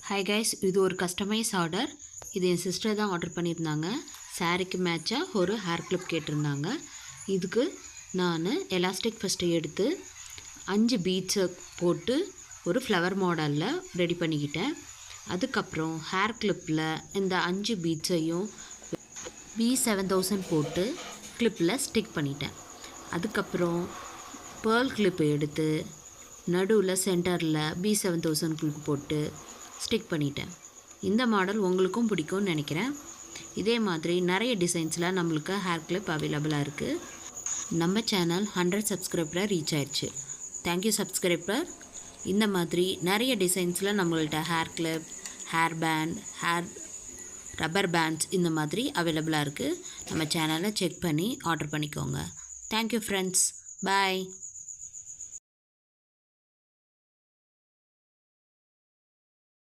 Hi guys, இது ஒரு customise order. இது என் சிஸ்டர் தான் ஆர்டர் பண்ணியிருந்தாங்க. சாரீக்கு மேட்சாக ஒரு ஹேர் கிளிப் கேட்டிருந்தாங்க. இதுக்கு நான் எலாஸ்டிக் ஃபஸ்ட்டு எடுத்து 5 பீட்ஸை போட்டு ஒரு ஃப்ளவர் மாடலில் ரெடி பண்ணிக்கிட்டேன். அதுக்கப்புறம் ஹேர் கிளிப்பில் இந்த 5 பீட்ஸையும் B7000 போட்டு கிளிப்பில் ஸ்டிக் பண்ணிட்டேன். அதுக்கப்புறம் பேர்ல் கிளிப்பை எடுத்து நடுவில் சென்டரில் B7000 கிளிப் போட்டு ஸ்டிக் பண்ணிட்டேன். இந்த மாடல் உங்களுக்கும் பிடிக்கும்னு நினைக்கிறேன். இதே மாதிரி நிறைய டிசைன்ஸில் நம்மளுக்கு ஹேர் கிளிப் அவைலபிளாக இருக்குது. நம்ம சேனல் 100 சப்ஸ்கிரைபரை ரீச் ஆயிடுச்சு. Thank you subscriber. இந்த மாதிரி நிறைய டிசைன்ஸில் நம்மள்கிட்ட hair clip, hair band, hair rubber pants இந்த மாதிரி அவைலபிளாக இருக்குது. நம்ம சேனலை செக் பண்ணி ஆர்டர் பண்ணிக்கோங்க. Thank you friends. பாய்.